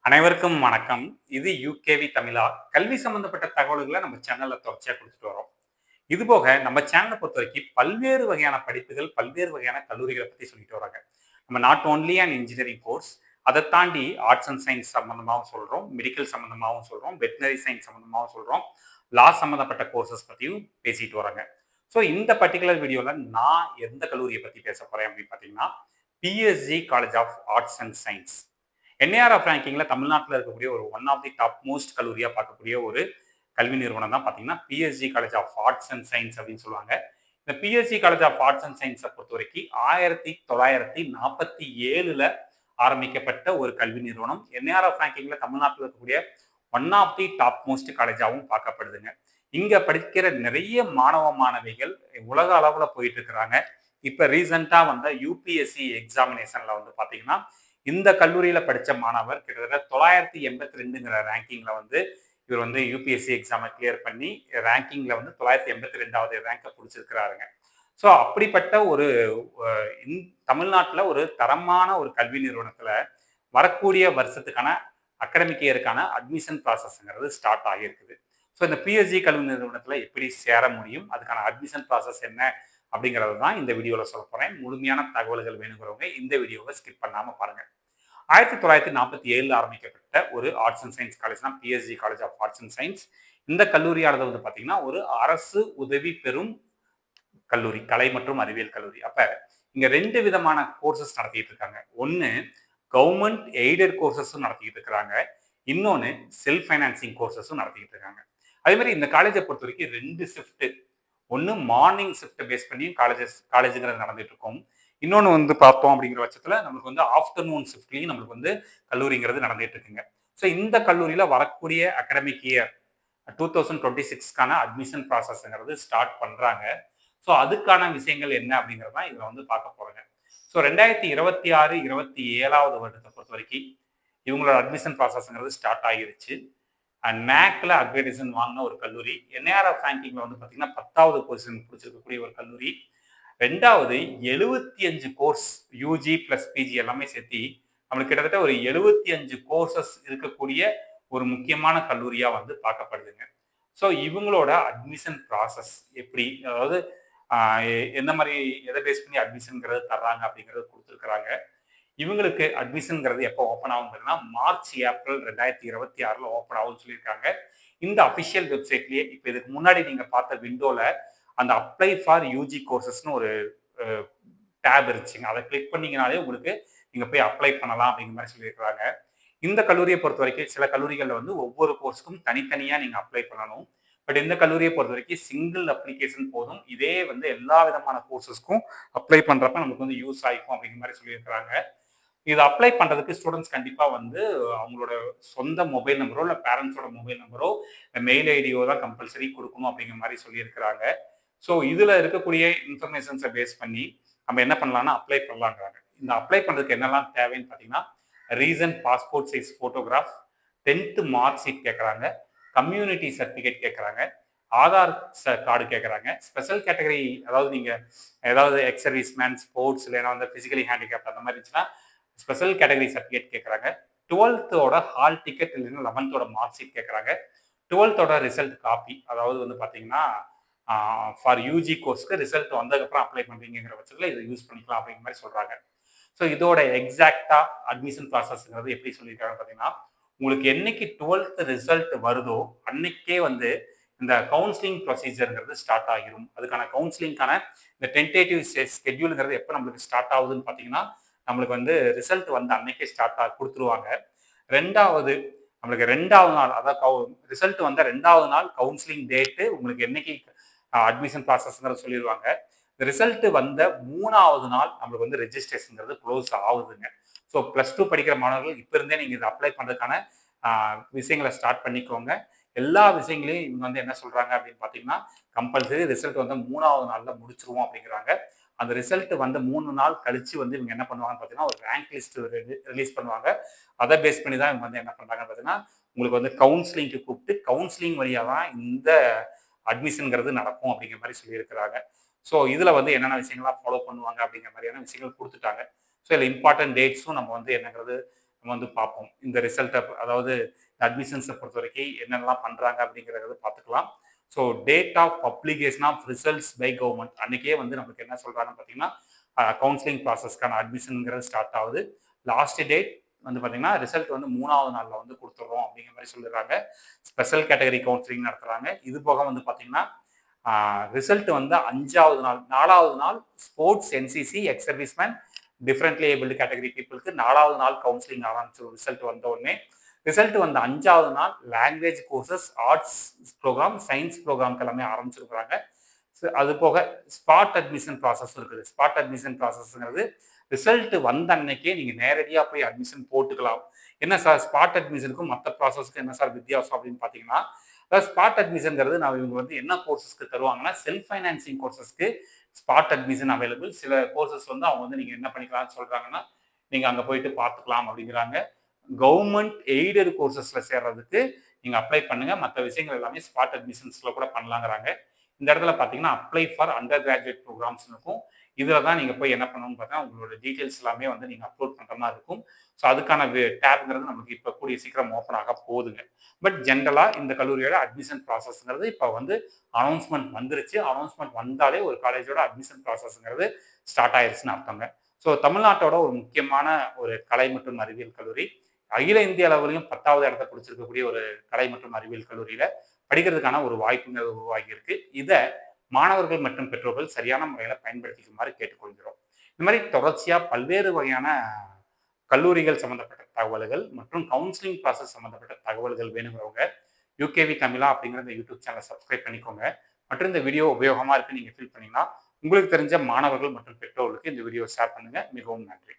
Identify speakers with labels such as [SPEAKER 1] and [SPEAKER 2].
[SPEAKER 1] அனைவருக்கும் வணக்கம். இது யூகேவி தமிழா. கல்வி சம்பந்தப்பட்ட தகவல்கள நம்ம சேனல்ல தொடர்ச்சியா குடுத்துட்டு வரோம். இதுபோக நம்ம சேனல பொறுத்தவரைக்கும் பல்வேறு வகையான படிப்புகள், பல்வேறு வகையான கல்லூரிகள பத்தி சொல்லிட்டு வர்றாங்க. நம்ம not only an engineering course. அத தாண்டி ஆர்ட்ஸ் அண்ட் சயன்ஸ் சம்பந்தமாவும் சொல்றோம். மெடிக்கல் சம்பந்தமாவும் சொல்றோம். வெட்டனரி சயன்ஸ் சம்பந்தமாவும் சொல்றோம். லா சம்பந்தப்பட்ட கோர்சஸ் பத்தியும் பேசிட்டு வர்றாங்க. ஸோ இந்த பர்ட்டிகுலர் வீடியோல நான் எந்த கல்லூரிய பத்தி பேசப் போறேன் அப்படின்னு பார்த்தீங்கன்னா, PSG college of arts and science. NIRF ரேங்கிங்ல தமிழ்நாட்டில் இருக்கக்கூடிய ஒரு one of the top most கல்லூரியா பார்க்கக்கூடிய ஒரு கல்வி நிறுவனம் தான் பார்த்தீங்கன்னா PSG college of arts and science அப்படின்னு சொல்லுவாங்க. இந்த PSG college of arts and சயின்ஸை பொறுத்த வரைக்கும் 1947ல ஆரம்பிக்கப்பட்ட ஒரு கல்வி நிறுவனம். என்ஏஆர்எஃப் ரேங்கிங்ல தமிழ்நாட்டில் இருக்கக்கூடிய one of the top most காலேஜாகவும் பார்க்கப்படுதுங்க. இங்க படிக்கிற நிறைய மாணவ மாணவிகள் உலக அளவில் போயிட்டு இருக்கிறாங்க. இப்ப ரீசெண்டா வந்த யூபிஎஸ்சி எக்ஸாமினேஷன்ல வந்து பாத்தீங்கன்னா இந்த கல்லூரியில படிச்ச மாணவர் கிட்டத்தட்ட 982ங்கிற ரேங்கிங்ல வந்து இவர் வந்து யூபிஎஸ்சி எக்ஸாமை கிளியர் பண்ணி ரேங்கிங்ல வந்து 982வது ரேங்கை பிடிச்சிருக்கிறாருங்க. ஸோ அப்படிப்பட்ட ஒரு தமிழ்நாட்டில் ஒரு தரமான ஒரு கல்வி நிறுவனத்துல வரக்கூடிய வருஷத்துக்கான அகடமிக் இயருக்கான அட்மிஷன் ப்ராசஸ்ங்கிறது ஸ்டார்ட் ஆகியிருக்குது. ஸோ இந்த பிஎஸ்ஜி கல்வி நிறுவனத்தில் எப்படி சேர முடியும், அதுக்கான அட்மிஷன் ப்ராசஸ் என்ன அப்படிங்கிறது தான் இந்த வீடியோவில் சொல்ல போகிறேன். முழுமையான தகவல்கள் வேணுங்கிறவங்க இந்த வீடியோவை ஸ்கிப் பண்ணாமல் பாருங்கள். 1947 ஆரம்பிக்கப்பட்ட ஒரு ஆர்ட்ஸ் அண்ட் சயின்ஸ் காலேஜ் தான் PSG college of arts and science. இந்த கல்லூரியானது வந்து பார்த்தீங்கன்னா ஒரு அரசு உதவி பெறும் கல்லூரி, கலை மற்றும் அறிவியல் கல்லூரி. அப்ப இங்க 2 விதமான கோர்சஸ் நடத்திட்டு இருக்காங்க. ஒன்னு கவர்மெண்ட் எய்டட் கோர்சஸும் நடத்திட்டு இருக்கிறாங்க. இன்னொன்னு செல்ஃப் ஃபைனான்சிங் கோர்சஸும் நடத்திட்டு இருக்காங்க. அதே மாதிரி இந்த காலேஜை பொறுத்த வரைக்கும் 2 ஷிஃப்ட். ஒன்னு மார்னிங் ஷிஃப்ட் பேஸ் பண்ணி காலேஜுங்கிறது நடந்துட்டு இருக்கும். இன்னொன்று வந்து பார்த்தோம் அப்படிங்கிற பட்சத்தில் நம்மளுக்கு வந்து ஆஃப்டர்நூன் ஷிஃப்ட்லையும் நம்மளுக்கு வந்து கல்லூரிங்கிறது நடந்துட்டு இருக்குங்க. ஸோ இந்த கல்லூரியில் வரக்கூடிய அகடமிக் இயர் 2026க்கான அட்மிஷன் ப்ராசஸ்ங்கிறது ஸ்டார்ட் பண்ணுறாங்க. ஸோ அதுக்கான விஷயங்கள் என்ன அப்படிங்கிறது தான் இதில் வந்து பார்க்க போகிறோங்க. ஸோ 2026-27வது வருடத்தை பொறுத்த வரைக்கும் இவங்களோட அட்மிஷன் ப்ராசஸ்ங்கிறது ஸ்டார்ட் ஆகிருச்சு. நேக்ல அக்ரெடிஷன் வாங்கின ஒரு கல்லூரி. என்ஏஆர்எஃப் ரேங்கிங்ல வந்து பார்த்தீங்கன்னா 10வது பொசிஷன் பிடிச்சிருக்கக்கூடிய ஒரு கல்லூரி. ரெண்டாவது 75 கோர்ஸ் யூஜி பிளஸ் பிஜி எல்லாமே சேர்த்தி நம்மளுக்கு கிட்டத்தட்ட ஒரு 75 கோர்சஸ் இருக்கக்கூடிய ஒரு முக்கியமான கல்லூரியா வந்து பார்க்கப்படுதுங்க. ஸோ இவங்களோட அட்மிஷன் ப்ராசஸ் எப்படி, அதாவது எந்த மாதிரி எதை பேஸ் பண்ணி அட்மிஷன்ங்கிறது தர்றாங்க அப்படிங்கிறது கொடுத்துருக்குறாங்க. இவங்களுக்கு அட்மிஷன்ங்கிறது எப்போ ஓப்பன் ஆகும் பார்த்தீங்கன்னா மார்ச் ஏப்ரல் 2026ல் ஓப்பன் ஆகும்னு சொல்லியிருக்காங்க. இந்த அஃபிஷியல் வெப்சைட்லேயே இப்போ இதுக்கு முன்னாடி நீங்கள் பார்த்த விண்டோவில் அந்த அப்ளை ஃபார் யூஜி கோர்சஸ்னு ஒரு டேப் இருந்துச்சுங்க. அதை கிளிக் பண்ணீங்கனாலே உங்களுக்கு நீங்கள் போய் அப்ளை பண்ணலாம் அப்படிங்கிற மாதிரி சொல்லியிருக்கிறாங்க. இந்த கல்லூரியை பொறுத்த வரைக்கும் சில கல்லூரிகளில் வந்து ஒவ்வொரு கோர்ஸுக்கும் தனித்தனியாக நீங்கள் அப்ளை பண்ணணும். பட் இந்த கல்லூரியை பொறுத்த வரைக்கும் சிங்கிள் அப்ளிகேஷன் போதும். இதே வந்து எல்லா விதமான கோர்சஸ்க்கும் அப்ளை பண்ணுறப்ப நமக்கு வந்து யூஸ் ஆகிக்கும் அப்படிங்கிற மாதிரி சொல்லியிருக்கிறாங்க. இது அப்ளை பண்ணுறதுக்கு ஸ்டூடெண்ட்ஸ் கண்டிப்பாக வந்து அவங்களோட சொந்த மொபைல் நம்பரோ இல்லை பேரண்ட்ஸோட மொபைல் நம்பரோ மெயில் ஐடியோ தான் கம்பல்சரி கொடுக்கணும் அப்படிங்கிற மாதிரி சொல்லியிருக்கிறாங்க. ஸோ இதில் இருக்கக்கூடிய இன்ஃபர்மேஷன்ஸை பேஸ் பண்ணி நம்ம என்ன பண்ணலாம்னா அப்ளை பண்ணலாங்கிறாங்க. இந்த அப்ளை பண்ணுறதுக்கு என்னெல்லாம் தேவைன்னு பார்த்தீங்கன்னா recent passport size photograph, 10th mark sheet கேட்குறாங்க, கம்யூனிட்டி சர்டிஃபிகேட் கேட்குறாங்க, ஆதார் கார்டு கேட்குறாங்க, ஸ்பெஷல் கேட்டகரி, அதாவது நீங்கள் ஏதாவது எக்ஸ் சர்வீஸ் மேன், ஸ்போர்ட்ஸ் இல்லைன்னா வந்து ஃபிசிக்கலி ஹேண்டிகேப்ட் அந்த மாதிரி இருந்துச்சுன்னா ஸ்பெஷல் கேட்டகரி சர்டிஃபிகேட் கேட்குறாங்க, 12th ஹால் டிக்கெட் இல்லைன்னா 11th மார்க் ஷீட் கேட்குறாங்க, 12th ரிசல்ட் காப்பி, அதாவது வந்து பார்த்தீங்கன்னா ஃபார் யூஜி கோர்ஸ்க்கு ரிசல்ட் வந்ததுக்கப்புறம் அப்ளை பண்ணுறீங்கிற பட்சத்தில் இதை யூஸ் பண்ணிக்கலாம் அப்படிங்கிற மாதிரி சொல்கிறாங்க. ஸோ இதோட எக்ஸாக்டாக அட்மிஷன் ப்ராசஸ்ங்கிறது எப்படி சொல்லியிருக்காங்கன்னு பார்த்தீங்கன்னா உங்களுக்கு என்னைக்கு 12th ரிசல்ட் வருதோ அன்னைக்கே வந்து இந்த கவுன்சிலிங் ப்ரொசீஜர்ங்கிறது ஸ்டார்ட் ஆகிரும். அதுக்கான கவுன்சிலிங்கான இந்த டென்டேட்டிவ் ஸ்கெட்யூலுங்கிறது எப்போ நம்மளுக்கு ஸ்டார்ட் ஆகுதுன்னு பார்த்தீங்கன்னா நம்மளுக்கு வந்து ரிசல்ட் வந்து அன்னைக்கே கொடுத்துருவாங்க. ரெண்டாவது நம்மளுக்கு 2வது நாள், அதாவது ரிசல்ட் வந்த 2வது நாள் கவுன்சிலிங் டேட்டு உங்களுக்கு என்னைக்கு அட்மிஷன் ப்ராசஸ்ங்கிறத சொல்லிடுவாங்க. ரிசல்ட் வந்த 3வது நாள் நம்மளுக்கு வந்து ரெஜிஸ்ட்ரேஷன்ங்கிறது க்ளோஸ் ஆகுதுங்க. ஸோ +2 படிக்கிற மாணவர்கள் இப்போ இருந்தே நீங்கள் இதை அப்ளை பண்ணுறதுக்கான விஷயங்களை ஸ்டார்ட் பண்ணிக்கோங்க. எல்லா விஷயங்களையும் இவங்க வந்து என்ன சொல்கிறாங்க அப்படின்னு பார்த்தீங்கன்னா கம்பல்சரி ரிசல்ட் வந்து 3வது நாளில் முடிச்சிருவோம் அப்படிங்கிறாங்க. அந்த ரிசல்ட் வந்து 3 நாள் கழிச்சு வந்து இவங்க என்ன பண்ணுவாங்கன்னு பார்த்தீங்கன்னா ஒரு ரேங்க் லிஸ்ட் ரிலீஸ் பண்ணுவாங்க. அதை பேஸ் பண்ணி தான் இவங்க வந்து என்ன பண்ணுறாங்கன்னு பார்த்தீங்கன்னா உங்களுக்கு வந்து கவுன்சிலிங்க்கு கூப்பிட்டு கவுன்சிலிங் வழியாக தான் இந்த அட்மிஷன்ங்கிறது நடக்கும் அப்படிங்கிற மாதிரி சொல்லியிருக்கிறாங்க. ஸோ இதில் வந்து என்னென்ன விஷயங்கள்லாம் ஃபாலோ பண்ணுவாங்க அப்படிங்கிற மாதிரியான விஷயங்கள் கொடுத்துட்டாங்க. ஸோ இதில் இம்பார்ட்டன்ட் டேட்ஸும் நம்ம வந்து என்னங்கிறது நம்ம வந்து பார்ப்போம். இந்த ரிசல்ட்டை அதாவது அட்மிஷன்ஸை பொறுத்த வரைக்கும் என்னென்னலாம் பண்ணுறாங்க அப்படிங்கிறத பார்த்துக்கலாம். So date of publication of results by government அன்றைக்கே வந்து நமக்கு என்ன சொல்கிறாங்கன்னு பார்த்தீங்கன்னா கவுன்சிலிங் ப்ராசஸ்க்கான அட்மிஷனுங்கிறது ஸ்டார்ட் ஆகுது. லாஸ்ட் டேட் வந்து பார்த்தீங்கன்னா ரிசல்ட் வந்து 3வது நாளில் வந்து கொடுத்துட்றோம் அப்படிங்கிற மாதிரி சொல்லிடுறாங்க. ஸ்பெஷல் கேட்டகரி கவுன்சிலிங் நடத்துகிறாங்க. இது போக வந்து பார்த்தீங்கன்னா ரிசல்ட் வந்து 5வது நாள் 4வது நாள் sports NCC X serviceman differently abled category பீப்புளுக்கு 4வது நாள் கவுன்சிலிங் ஆரம்பிச்சிடும். ரிசல்ட் வந்த உடனே ரிசல்ட் வந்து 5வது நாள் language courses arts programme science ப்ரோக்ராம்க்கு எல்லாமே ஆரம்பிச்சிருக்கிறாங்க. அது போக ஸ்பாட் அட்மிஷன் ப்ராசஸ் இருக்குது. ஸ்பாட் அட்மிஷன் ப்ராசஸ்ங்கிறது ரிசல்ட் வந்த அன்னைக்கே நீங்கள் நேரடியாக போய் அட்மிஷன் போட்டுக்கலாம். என்ன சார் ஸ்பாட் அட்மிஷனுக்கும் மற்ற ப்ராசஸ்க்கும் என்ன சார் வித்தியாசம் அப்படின்னு பார்த்தீங்கன்னா, அதாவது ஸ்பாட் அட்மிஷன்ங்கிறது நான் இவங்க வந்து என்ன கோர்சஸ்க்கு தருவாங்கன்னா செல்ஃப் ஃபைனான்சிங் கோர்சஸ்க்கு ஸ்பாட் அட்மிஷன் அவைலபிள். சில கோர்சஸ் வந்து அவங்க வந்து நீங்கள் என்ன பண்ணிக்கலாம்னு சொல்கிறாங்கன்னா நீங்கள் அங்கே போயிட்டு பார்த்துக்கலாம் அப்படிங்கிறாங்க. கவர்மெண்ட் எய்டட் கோர்சஸில் சேர்றதுக்கு நீங்கள் அப்ளை பண்ணுங்கள். மற்ற விஷயங்கள் எல்லாமே ஸ்பாட் அட்மிஷன்ஸில் கூட பண்ணலாங்கிறாங்க. இந்த இடத்துல பார்த்தீங்கன்னா apply for undergraduate programmes இருக்கும். இதில் தான் நீங்கள் போய் என்ன பண்ணணும்னு பார்த்தா உங்களோட டீட்டெயில்ஸ் எல்லாமே வந்து நீங்கள் அப்லோட் பண்ணுற மாதிரி இருக்கும். ஸோ அதுக்கான டேப்ங்கிறது நமக்கு இப்போ கூடிய சீக்கிரம் ஓப்பன் ஆக போகுதுங்க. பட் ஜென்ரலாக இந்த கல்லூரியோட அட்மிஷன் ப்ராசஸ்ங்கிறது இப்போ வந்து அனௌன்ஸ்மெண்ட் வந்துருச்சு. அனௌன்ஸ்மெண்ட் வந்தாலே ஒரு காலேஜோட அட்மிஷன் ப்ராசஸ்ங்கிறது ஸ்டார்ட் ஆயிருச்சுன்னு அர்த்தங்க. ஸோ தமிழ்நாட்டோட ஒரு முக்கியமான ஒரு கலை மற்றும் அறிவியல் கல்லூரி. அகில இந்திய அளவிலையும் 10வது இடத்தை பிடிச்சிருக்கக்கூடிய ஒரு கலை மற்றும் அறிவியல் கல்லூரியில் படிக்கிறதுக்கான ஒரு வாய்ப்புங்கிறது உருவாகி இருக்கு. இதை மாணவர்கள் மற்றும் பெற்றோர்கள் சரியான முறையில் பயன்படுத்திக்குமாறு கேட்டுக்கொள்கிறோம். இந்த மாதிரி தொடர்ச்சியாக பல்வேறு வகையான கல்லூரிகள் சம்மந்தப்பட்ட தகவல்கள் மற்றும் கவுன்சிலிங் ப்ராசஸ் சம்மந்தப்பட்ட தகவல்கள் வேணுங்கிறவங்க யூகேவி தமிழா அப்படிங்கிற இந்த யூடியூப் சேனலை சப்ஸ்கிரைப் பண்ணிக்கோங்க. மற்றும் இந்த வீடியோ உபயோகமாக இருக்கு நீங்கள் ஃபீல் பண்ணீங்கன்னா உங்களுக்கு தெரிஞ்ச மாணவர்கள் மற்றும் பெற்றோர்களுக்கு இந்த வீடியோ ஷேர் பண்ணுங்க. மிகவும் நன்றி.